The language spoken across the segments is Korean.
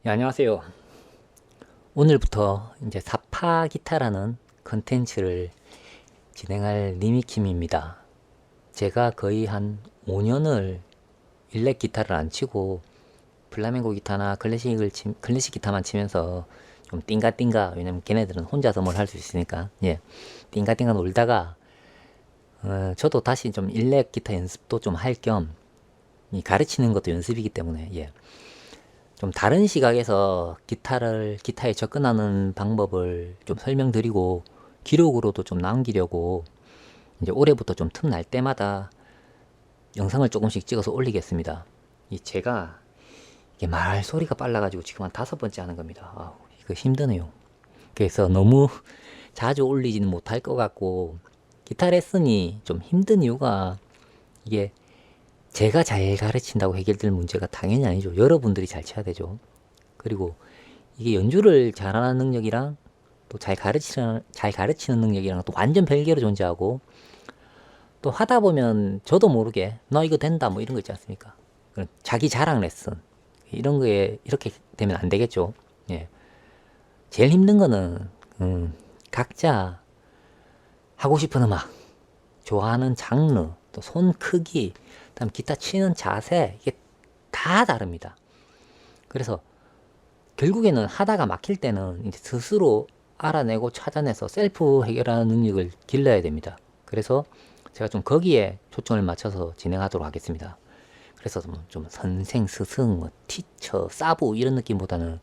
네, 안녕하세요. 오늘부터 이제 사파 기타라는 컨텐츠를 진행할 니미킴입니다. 제가 거의 한 5년을 일렉 기타를 안 치고 플라멩코 기타나 클래식 기타만 치면서 좀 띵가띵가, 왜냐면 걔네들은 혼자서 뭘 할 수 있으니까, 띵가띵가 놀다가, 저도 다시 좀 일렉 기타 연습도 좀 할 겸, 이 가르치는 것도 연습이기 때문에, 좀 다른 시각에서 기타에 접근하는 방법을 좀 설명드리고 기록으로도 좀 남기려고 이제 올해부터 좀 틈날 때마다 영상을 조금씩 찍어서 올리겠습니다. 제가 이게 말 소리가 빨라가지고 지금 한 5번째 하는 겁니다. 이거 힘드네요. 그래서 너무 자주 올리지는 못할 것 같고, 기타 레슨이 좀 힘든 이유가, 이게 제가 잘 가르친다고 해결될 문제가 당연히 아니죠. 여러분들이 잘 쳐야 되죠. 그리고 이게 연주를 잘하는 능력이랑 또 잘 가르치는 능력이랑 또 완전 별개로 존재하고, 또 하다 보면 저도 모르게 너 이거 된다 뭐 이런 거 있지 않습니까? 자기 자랑 레슨 이런 거에 이렇게 되면 안 되겠죠. 예. 제일 힘든 거는 각자 하고 싶은 음악, 좋아하는 장르, 또 손 크기, 그다음 기타 치는 자세, 이게 다 다릅니다. 그래서 결국에는 하다가 막힐 때는 이제 스스로 알아내고 찾아내서 셀프 해결하는 능력을 길러야 됩니다. 그래서 제가 좀 거기에 초점을 맞춰서 진행하도록 하겠습니다. 그래서 좀 선생, 스승, 뭐 티처, 사부 이런 느낌보다는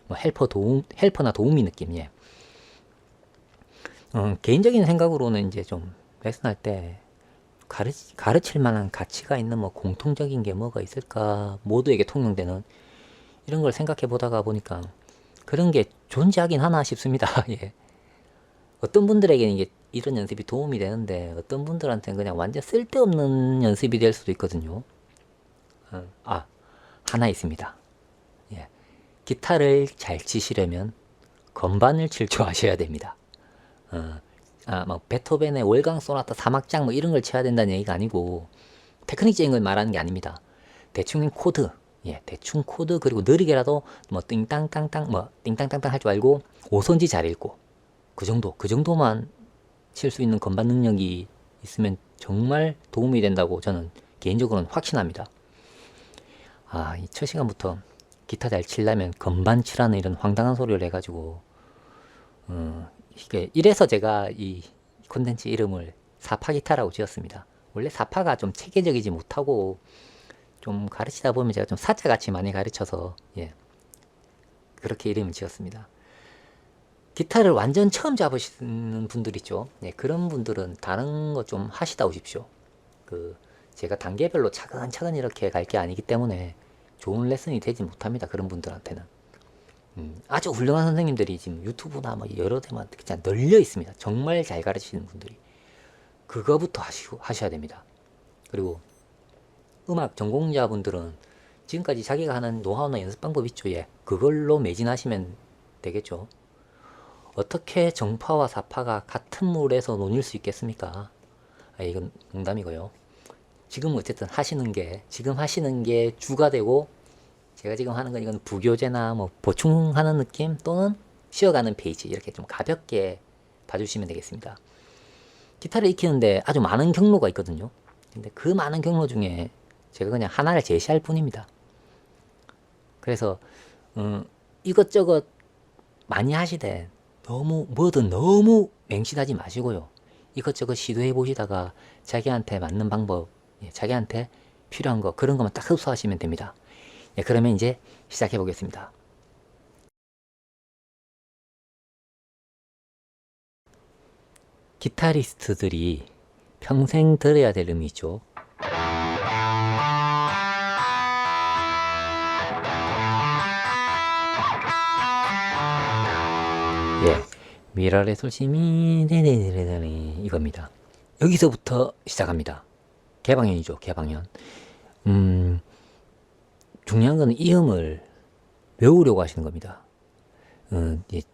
뭐 헬퍼나 도우미 느낌, 개인적인 생각으로는 이제 좀 레슨할 때 가르칠 만한 가치가 있는 뭐 공통적인 게 뭐가 있을까, 모두에게 통용되는 이런 걸 생각해 보다가 보니까 그런 게 존재하긴 하나 싶습니다. 예. 어떤 분들에게는 이게 이런 연습이 도움이 되는데 어떤 분들한테는 그냥 완전 쓸데없는 연습이 될 수도 있거든요. 하나 있습니다. 예. 기타를 잘 치시려면 건반을 칠 줄 아셔야 됩니다. 뭐 베토벤의 월강 소나타 사막장 뭐 이런 걸 쳐야 된다는 얘기가 아니고, 테크닉적인 걸 말하는 게 아닙니다. 대충 코드, 대충 코드, 그리고 느리게라도 뭐 띵땅땅땅 뭐 띵땅땅땅 할 줄 알고 오선지 잘 읽고, 그 정도만 칠 수 있는 건반 능력이 있으면 정말 도움이 된다고 저는 개인적으로는 확신합니다. 이 첫 시간부터 기타 잘 치려면 건반 치라는 이런 황당한 소리를 해가지고, 이래서 제가 이 콘텐츠 이름을 사파 기타라고 지었습니다. 원래 사파가 좀 체계적이지 못하고 좀 가르치다 보면 제가 좀 사자같이 많이 가르쳐서, 그렇게 이름을 지었습니다. 기타를 완전 처음 잡으시는 분들 있죠. 그런 분들은 다른 거 좀 하시다 오십시오. 제가 단계별로 차근차근 이렇게 갈 게 아니기 때문에 좋은 레슨이 되지 못합니다. 그런 분들한테는. 아주 훌륭한 선생님들이 지금 유튜브나 뭐 여러 데만 그냥 널려 있습니다. 정말 잘 가르치시는 분들이. 그거부터 하셔야 됩니다. 그리고 음악 전공자분들은 지금까지 자기가 하는 노하우나 연습 방법 있죠. 그걸로 매진하시면 되겠죠. 어떻게 정파와 사파가 같은 물에서 논일 수 있겠습니까? 이건 농담이고요. 지금 어쨌든 지금 하시는 게 주가 되고, 제가 지금 하는 건 이건 부교재나 뭐 보충하는 느낌 또는 쉬어가는 페이지, 이렇게 좀 가볍게 봐주시면 되겠습니다. 기타를 익히는데 아주 많은 경로가 있거든요. 근데 그 많은 경로 중에 제가 그냥 하나를 제시할 뿐입니다. 그래서 이것저것 많이 하시되 너무 맹신하지 마시고요. 이것저것 시도해 보시다가 자기한테 맞는 방법, 자기한테 필요한 거, 그런 것만 딱 흡수하시면 됩니다. 그러면 이제 시작해 보겠습니다. 기타리스트들이 평생 들어야 될 음이죠. 미라레 솔시미 네네네네 이겁니다. 여기서부터 시작합니다. 개방현이죠. 개방현. 중요한 거는 이 음을 외우려고 하시는 겁니다.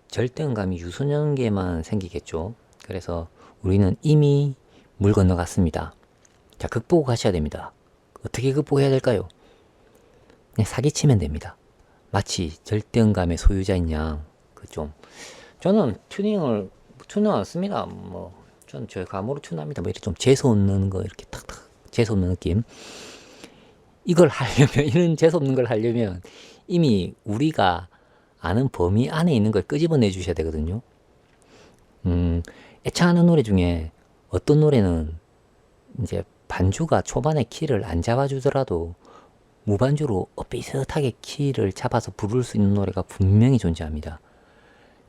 절대음감이 유소년기에만 생기겠죠. 그래서 우리는 이미 물 건너갔습니다. 자, 극복하셔야 됩니다. 어떻게 극복해야 될까요? 그냥 사기치면 됩니다. 마치 절대음감의 소유자인 양, 그 좀, 저는 튜닝 안 씁니다. 뭐, 저는 저 감으로 튜닝합니다. 뭐, 이렇게 좀 재수없는 거, 이렇게 탁탁, 재수없는 느낌. 이걸 하려면, 이런 재수없는 걸 하려면, 이미 우리가 아는 범위 안에 있는 걸 끄집어내 주셔야 되거든요. 애창하는 노래 중에 어떤 노래는 이제 반주가 초반에 키를 안 잡아주더라도 무반주로 비슷하게 키를 잡아서 부를 수 있는 노래가 분명히 존재합니다.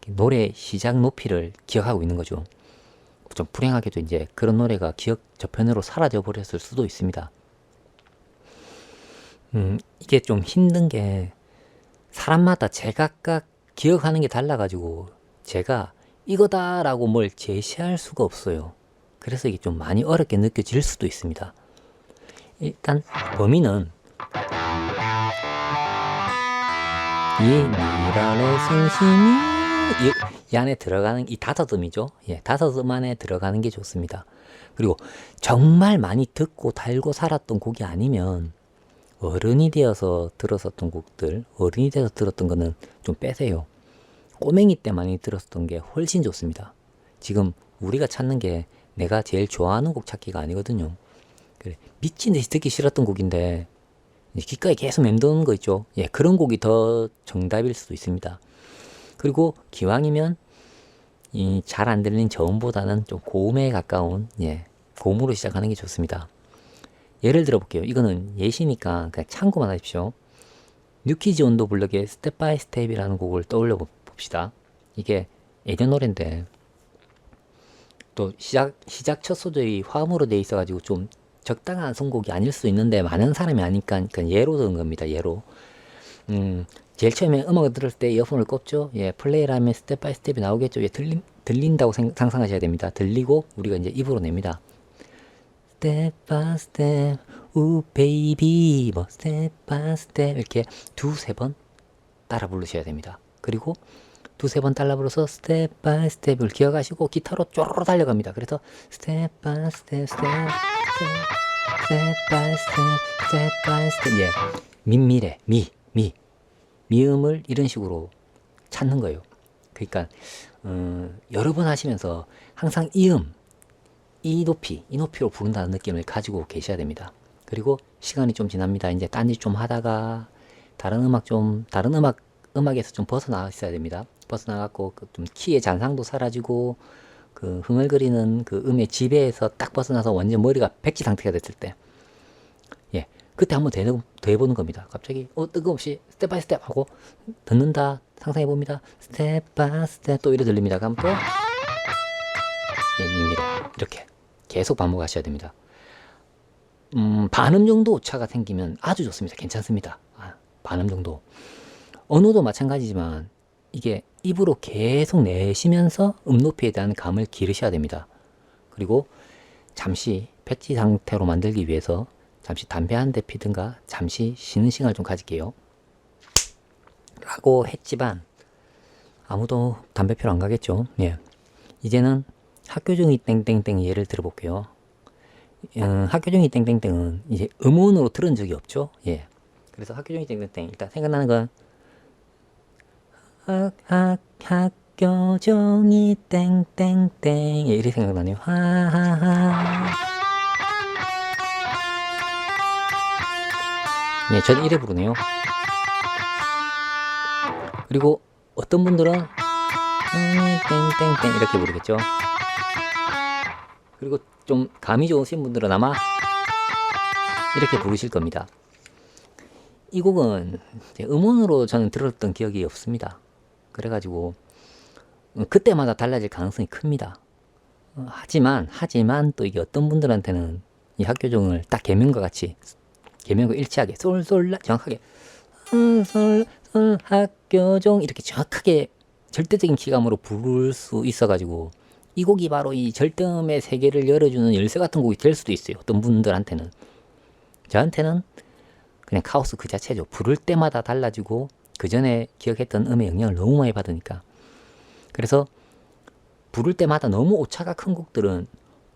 노래 시작 높이를 기억하고 있는 거죠. 좀 불행하게도 이제 그런 노래가 기억 저편으로 사라져 버렸을 수도 있습니다. 이게 좀 힘든 게 사람마다 제각각 기억하는 게 달라가지고 제가 이거다라고 뭘 제시할 수가 없어요. 그래서 이게 좀 많이 어렵게 느껴질 수도 있습니다. 일단 범위는 이 미랄의 성심이 이 안에 들어가는 이 다섯음이죠. 예, 다섯음 안에 들어가는 게 좋습니다. 그리고 정말 많이 듣고 달고 살았던 곡이 아니면 어른이 되어서 들었었던 곡들, 어른이 되어서 들었던 거는 좀 빼세요. 꼬맹이 때 많이 들었던 게 훨씬 좋습니다. 지금 우리가 찾는 게 내가 제일 좋아하는 곡 찾기가 아니거든요. 그래, 미친 듯이 듣기 싫었던 곡인데 귓가에 계속 맴도는 거 있죠. 예, 그런 곡이 더 정답일 수도 있습니다. 그리고 기왕이면 이 잘 안 들리는 저음보다는 좀 고음에 가까운 고음으로 시작하는 게 좋습니다. 예를 들어 볼게요. 이거는 예시니까 그냥 참고만 하십시오. 뉴키즈 온더 블럭의 스텝 바이 스텝이라는 곡을 떠올려 봅시다. 이게 예전 노래인데 또 시작 첫 소절이 화음으로 돼 있어가지고 좀 적당한 선곡이 아닐 수 있는데 많은 사람이 아니까 예로 든 겁니다. 예로. 제일 처음에 음악을 들을 때 이어폰을 꼽죠. 예, 플레이를 하면 스텝 바이 스텝이 나오겠죠. 예, 들린다고 상상하셔야 됩니다. 들리고 우리가 이제 입으로 냅니다. 스텝 바이 스텝, 우 베이비, 뭐 스텝 바이 스텝 이렇게 두세 번 따라 부르셔야 됩니다. 그리고 두세 번 따라 불러서 스텝 바이 스텝을 기억하시고 기타로 쪼르르 달려갑니다. 그래서 스텝 바이 스텝, 스텝 바이 스텝 바이 스텝. 예, 민미래, 미음을 이런 식으로 찾는 거예요. 그러니까 여러 번 하시면서 항상 이 높이로 부른다는 느낌을 가지고 계셔야 됩니다. 그리고 시간이 좀 지납니다. 이제 딴짓 좀 하다가 다른 음악에서 좀 벗어나 있어야 됩니다. 벗어나갖고 좀 키의 잔상도 사라지고 그 흥얼거리는 그 음의 지배에서 딱 벗어나서 완전 머리가 백지 상태가 됐을 때, 예, 그때 한번 더 해보는 겁니다. 갑자기 뜬금없이 스텝 바이 스텝 하고 듣는다 상상해 봅니다. 스텝 바이 스텝 또 이래 들립니다. 그럼 또 미미래 이렇게 계속 반복하셔야 됩니다. 반음 정도 오차가 생기면 아주 좋습니다. 괜찮습니다. 반음 정도. 언어도 마찬가지지만 이게 입으로 계속 내쉬면서 높이에 대한 감을 기르셔야 됩니다. 그리고 잠시 백지 상태로 만들기 위해서 잠시 담배 한 대 피든가 잠시 쉬는 시간을 좀 가질게요 라고 했지만 아무도 담배 피러 안 가겠죠. 예. 이제는 학교종이 땡땡땡 예를 들어볼게요. 학교종이 땡땡땡은 이제 음원으로 들은 적이 없죠. 예. 그래서 학교종이 땡땡땡 일단 생각나는 건 학교종이 땡땡땡 이렇게 생각나네요. 하하하. 예, 저는 이래 부르네요. 그리고 어떤 분들은 땡땡땡 이렇게 부르겠죠. 그리고 좀 감이 좋으신 분들은 아마 이렇게 부르실 겁니다. 이 곡은 음원으로 저는 들었던 기억이 없습니다. 그래가지고 그때마다 달라질 가능성이 큽니다. 하지만 또 이게 어떤 분들한테는 이 학교종을 딱 계명과 같이 계명과 일치하게 솔솔라 정확하게 솔솔 학교종 이렇게 정확하게 절대적인 기감으로 부를 수 있어가지고 이 곡이 바로 이 절대음의 세계를 열어주는 열쇠 같은 곡이 될 수도 있어요. 어떤 분들한테는. 저한테는 그냥 카오스 그 자체죠. 부를 때마다 달라지고 그 전에 기억했던 음의 영향을 너무 많이 받으니까. 그래서 부를 때마다 너무 오차가 큰 곡들은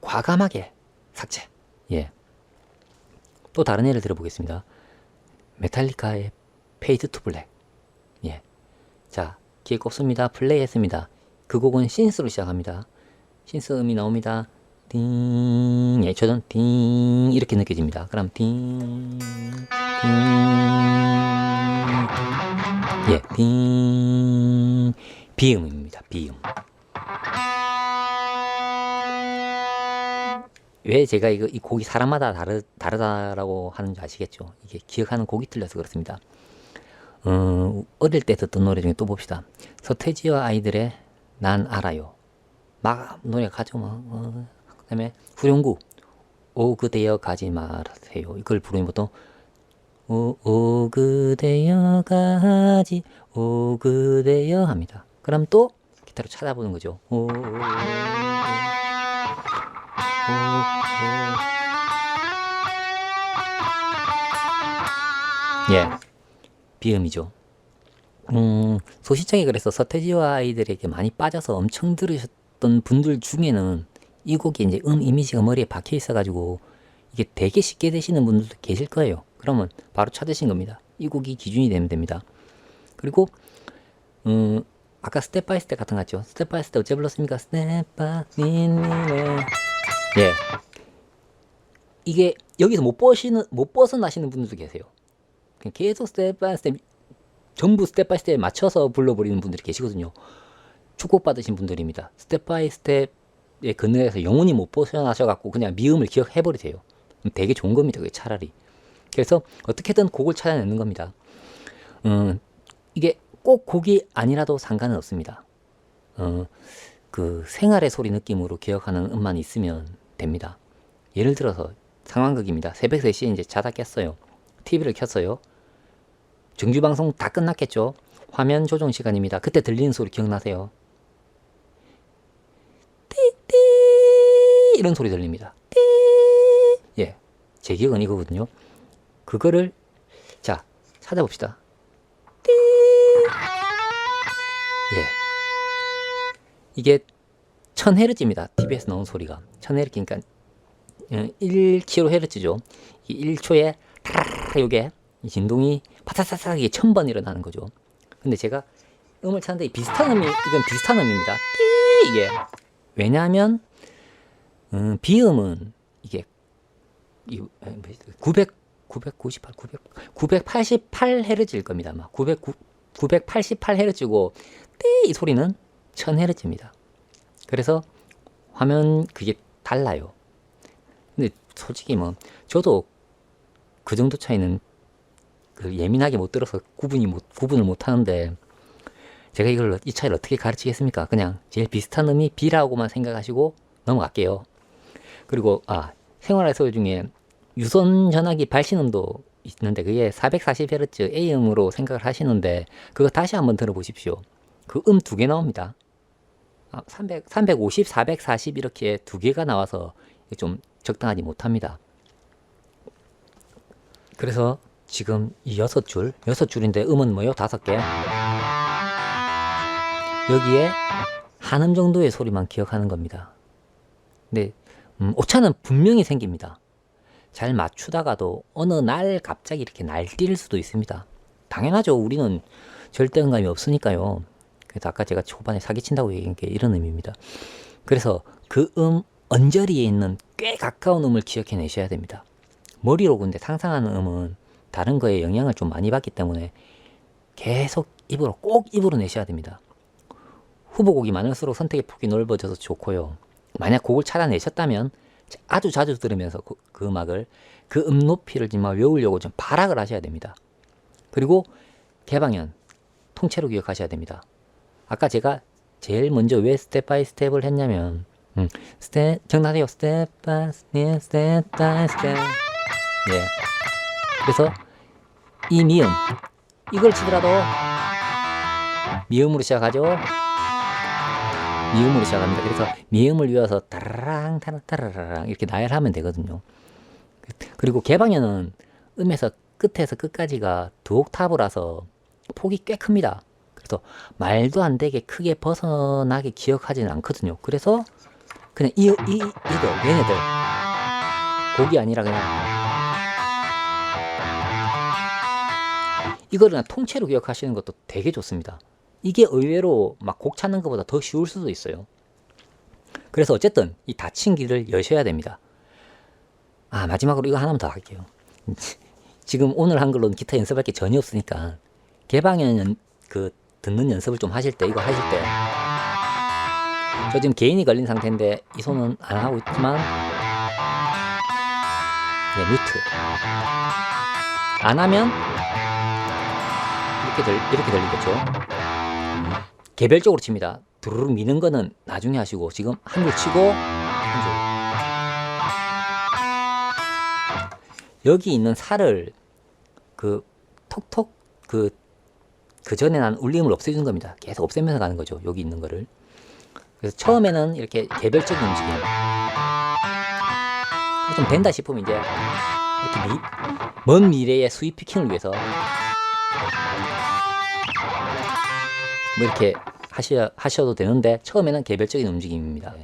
과감하게 삭제. 예. 또 다른 예를 들어보겠습니다. 메탈리카의 페이드 투 블랙. 자, 기회 꼽습니다. 플레이 했습니다. 그 곡은 신스로 시작합니다. 신스 음이 나옵니다. 띵, 예, 저는 띵 이렇게 느껴집니다. 그럼 띵, 띵, 예, 띵, 비음입니다. 비음. 왜 제가 이 곡이 사람마다 다르다라고 하는지 아시겠죠? 이게 기억하는 곡이 틀려서 그렇습니다. 어릴 때 듣던 노래 중에 또 봅시다. 서태지와 아이들의 난 알아요. 막 노래가 가죠. 그 다음에 후렴구 오 그대여 가지 마세요. 이걸 부르면 보통 오 그대여 가지 오 그대여 합니다. 그럼 또 기타로 찾아보는 거죠. 오, 예, 비음이죠. 소시적에 그래서 서태지와 아이들에게 많이 빠져서 엄청 들으셨던 분들 중에는 이 곡이 이제 이미지가 머리에 박혀 있어가지고 이게 되게 쉽게 되시는 분들도 계실 거예요. 그러면 바로 찾으신 겁니다. 이 곡이 기준이 되면 됩니다. 그리고 아까 스텝 바이 스텝 같은 거 같죠? 스텝 바이 스텝 어째 불렀습니까? 스텝 바이 예, 이게 여기서 못 벗어나시는 분들도 계세요. 계속 스텝 바이 스텝 전부 스텝 바이 스텝에 맞춰서 불러버리는 분들이 계시거든요. 축복받으신 분들입니다. 스텝 바이 스텝의 그늘에서 영원히 못 벗어나셔갖고 그냥 미음을 기억해버리세요. 되게 좋은 겁니다. 그게 차라리. 그래서 어떻게든 곡을 찾아내는 겁니다. 이게 꼭 곡이 아니라도 상관은 없습니다. 그 생활의 소리 느낌으로 기억하는 음만 있으면 됩니다. 예를 들어서 상황극입니다. 새벽 3시에 이제 자다 깼어요. TV를 켰어요. 정규방송 다 끝났겠죠. 화면 조정 시간입니다. 그때 들리는 소리 기억나세요? 띠띠 이런 소리 들립니다. 띠 예, 제 기억은 이거거든요. 그거를 자 찾아봅시다. 띠 예, 이게 1000Hz입니다. TV에서 나온 소리가 1000Hz 그러니까 1kHz죠. 1초에 요게 이 진동이 파사사삭 이게 1000번 일어나는 거죠. 근데 제가 음을 찾는데 비슷한 음이 이건 비슷한 음입니다. 띠 이게 왜냐하면 비음은 이게 988Hz일 겁니다. 아마 988Hz고 띠 이 소리는 1000Hz입니다. 그래서 화면 그게 달라요. 근데 솔직히 뭐 저도 그 정도 차이는 그 예민하게 못 들어서 구분을 못 하는데 제가 이 차이를 어떻게 가르치겠습니까? 그냥 제일 비슷한 음이 B라고만 생각하시고 넘어갈게요. 그리고 생활의 소리 중에 유선 전화기 발신음도 있는데 그게 440Hz A음으로 생각을 하시는데 그거 다시 한번 들어보십시오. 그 음 2개 나옵니다. 350, 440 이렇게 2개가 나와서 좀 적당하지 못합니다. 그래서 지금 이 6줄인데 음은 뭐요? 5개. 여기에 한음 정도의 소리만 기억하는 겁니다. 근데 오차는 분명히 생깁니다. 잘 맞추다가도 어느 날 갑자기 이렇게 날뛸 수도 있습니다. 당연하죠. 우리는 절대음감이 없으니까요. 그래서 아까 제가 초반에 사기친다고 얘기한 게 이런 의미입니다. 그래서 그 언저리에 있는 꽤 가까운 음을 기억해내셔야 됩니다. 머리로 근데 상상하는 음은 다른 거에 영향을 좀 많이 받기 때문에 계속 꼭 입으로 내셔야 됩니다. 후보곡이 많을수록 선택의 폭이 넓어져서 좋고요. 만약 곡을 찾아내셨다면 아주 자주 들으면서 그 음악을 그 음 높이를 정말 외우려고 좀 발악을 하셔야 됩니다. 그리고 개방현 통째로 기억하셔야 됩니다. 아까 제가 제일 먼저 왜 스텝 바이 스텝을 했냐면 기억나세요? 스텝 바이 스텝 스텝 바이 스텝 예. 그래서 이 미음 이걸 치더라도 미음으로 시작하죠. 미음으로 시작합니다. 그래서 미음을 이어서 따라랑 따라랑 이렇게 나열하면 되거든요. 그리고 개방현은 음에서 끝에서 끝까지가 두 옥타브라서 폭이 꽤 큽니다. 그래서 말도 안 되게 크게 벗어나게 기억하지는 않거든요. 그래서 그냥 얘네들 곡이 아니라 그냥 이거를 그냥 통째로 기억하시는 것도 되게 좋습니다. 이게 의외로 막 곡 찾는 것보다 더 쉬울 수도 있어요. 그래서 어쨌든 이 닫힌 길을 여셔야 됩니다. 마지막으로 이거 하나만 더 할게요. 지금 오늘 한 걸로는 기타 연습할 게 전혀 없으니까 개방현 듣는 연습을 좀 하실 때, 이거 하실 때, 저 지금 개인이 걸린 상태인데 이 손은 안 하고 있지만 뮤트 안 하면 이렇게 들리겠죠. 개별적으로 칩니다. 두루룩 미는 거는 나중에 하시고 지금 한 줄 치고 한 줄, 여기 있는 살을 톡톡 그 전에 난 울림을 없애주는 겁니다. 계속 없애면서 가는 거죠. 여기 있는 거를. 그래서 처음에는 이렇게 개별적인 움직임. 좀 된다 싶으면 이제 이렇게 먼 미래의 스윗 피킹을 위해서 뭐 이렇게 하셔도 되는데, 처음에는 개별적인 움직임입니다.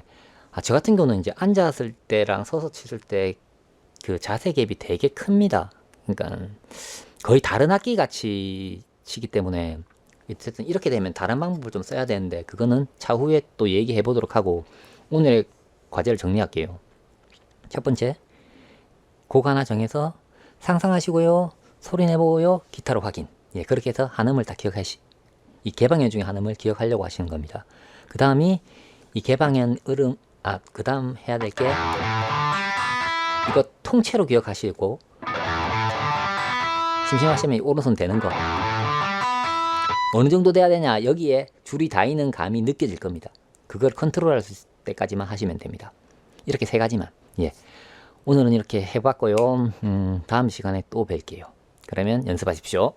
저 같은 경우는 이제 앉았을 때랑 서서 칠 때 그 자세 갭이 되게 큽니다. 그러니까 거의 다른 악기 같이 치기 때문에 어쨌든 이렇게 되면 다른 방법을 좀 써야 되는데, 그거는 차후에 또 얘기해 보도록 하고 오늘의 과제를 정리할게요. 첫 번째, 곡 하나 정해서 상상하시고요, 소리 내보고요, 기타로 확인. 그렇게 해서 한음을 다 이 개방현 중에 한음을 기억하려고 하시는 겁니다. 그 다음이 이 개방현 그 다음 해야 될 게 이거 통째로 기억하시고, 심심하시면 오른손 대는 거 어느 정도 돼야 되냐, 여기에 줄이 닿이는 감이 느껴질 겁니다. 그걸 컨트롤할 수 있을 때까지만 하시면 됩니다. 이렇게 세 가지만. 오늘은 이렇게 해봤고요. 다음 시간에 또 뵐게요. 그러면 연습하십시오.